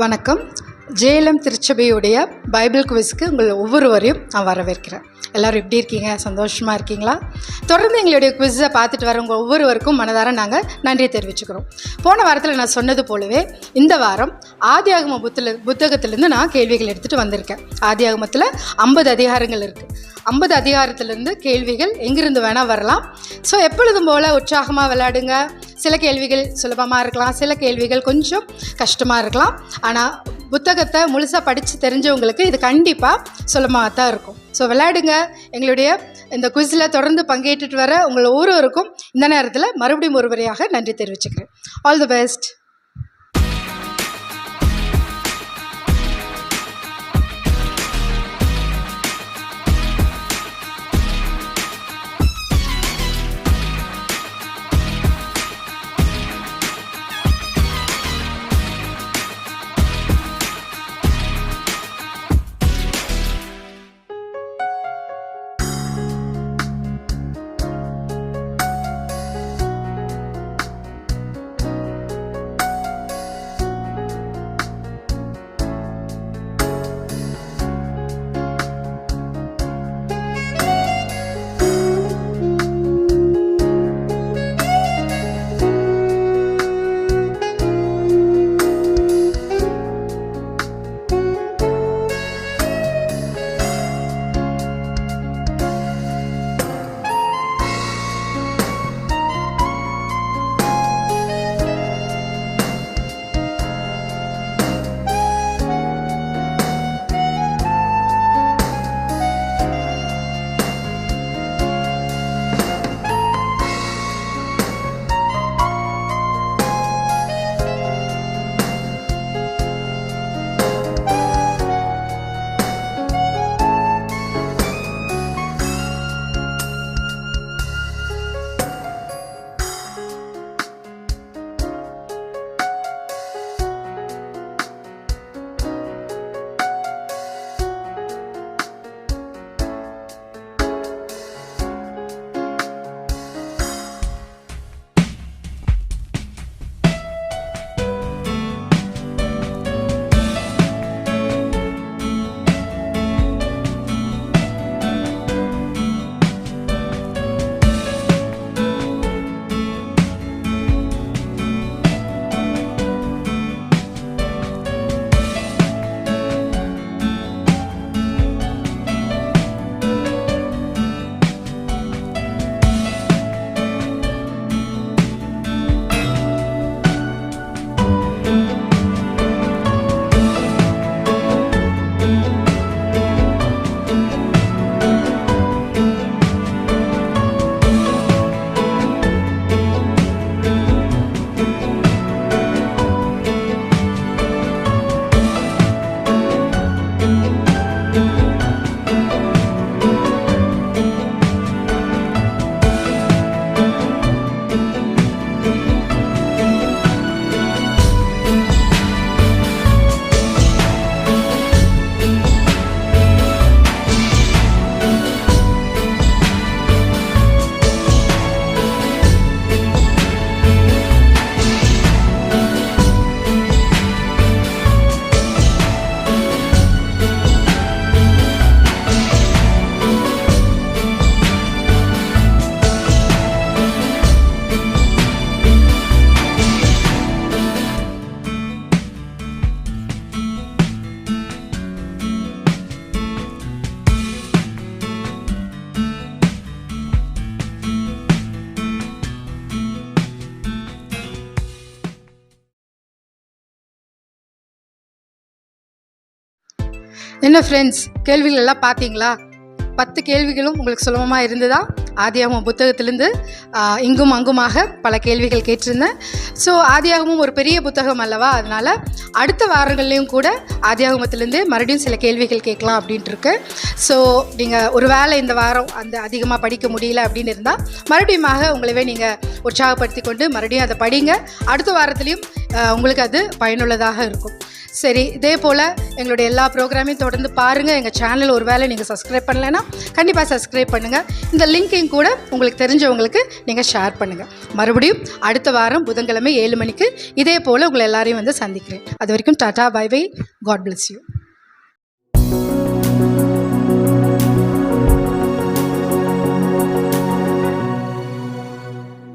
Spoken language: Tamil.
வணக்கம். ஜேஎல்எம் திருச்சபையுடைய பைபிள் குவிஸ்க்கு உங்கள் ஒவ்வொருவரையும் நான் வரவேற்கிறேன். எல்லோரும் எப்படி இருக்கீங்க? சந்தோஷமாக இருக்கீங்களா? தொடர்ந்து எங்களுடைய குவிஸை பார்த்துட்டு வரவங்க ஒவ்வொருவருக்கும் மனதார நாங்கள் நன்றி தெரிவிச்சுக்கிறோம். போன வாரத்தில் நான் சொன்னது போலவே இந்த வாரம் ஆதியாகம புத்தகத்திலேருந்து நான் கேள்விகள் எடுத்துகிட்டு வந்திருக்கேன். ஆதியாகமத்தில் 50 அதிகாரங்கள் இருக்குது. 50 அதிகாரத்திலேருந்து கேள்விகள் எங்கிருந்து வேணால் வரலாம். ஸோ எப்பொழுதும் போல் உற்சாகமாக விளையாடுங்க. சில கேள்விகள் சுலபமாக இருக்கலாம், சில கேள்விகள் கொஞ்சம் கஷ்டமாக இருக்கலாம். ஆனால் புத்தகத்தை முழுசாக படித்து தெரிஞ்சவங்களுக்கு இது கண்டிப்பாக சுலபமாக தான் இருக்கும். ஸோ விளையாடுங்க. எங்களுடைய இந்த குவிஸில் தொடர்ந்து பங்கேற்றுட்டு வர உங்கள் ஒவ்வொருவருக்கும் இந்த நேரத்தில் மறுபடியும் ஒருவரையாக நன்றி தெரிவிச்சுக்கிறேன். All the best. என்ன ஃப்ரெண்ட்ஸ், கேள்விகள் எல்லாம் பார்த்தீங்களா? 10 கேள்விகளும் உங்களுக்கு சுலபமாக இருந்ததா? ஆதியாகமம் புத்தகத்திலேருந்து இங்கும் அங்குமாக பல கேள்விகள் கேட்டிருந்தேன். ஸோ ஆதியாகமும் ஒரு பெரிய புத்தகம் அல்லவா, அதனால் அடுத்த வாரங்கள்லேயும் கூட ஆதியாகமத்திலேருந்து மறுபடியும் சில கேள்விகள் கேட்கலாம் அப்படின்ட்டு இருக்கு. ஸோ நீங்கள் ஒரு வேளை இந்த வாரம் அந்த அதிகமாக படிக்க முடியல அப்படின்னு இருந்தால் மறுபடியுமாக உங்களவே நீங்கள் உற்சாகப்படுத்தி கொண்டு மறுபடியும் அதை படிங்க. அடுத்த வாரத்துலேயும் உங்களுக்கு அது பயனுள்ளதாக இருக்கும். சரி, இதே போல் எங்களுடைய எல்லா ப்ரோக்ராமையும் தொடர்ந்து பாருங்கள். எங்கள் சேனல் ஒரு வேளை நீங்கள் சப்ஸ்கிரைப் பண்ணலைன்னா கண்டிப்பாக சப்ஸ்கிரைப் பண்ணுங்கள். இந்த லிங்க்கையும் கூட உங்களுக்கு தெரிஞ்சவங்களுக்கு நீங்கள் ஷேர் பண்ணுங்கள். மறுபடியும் அடுத்த வாரம் புதன்கிழமை 7 மணிக்கு இதே போல் உங்களை எல்லாரையும் வந்து சந்திக்கிறேன். அது வரைக்கும் டாடா, bye bye, God bless you.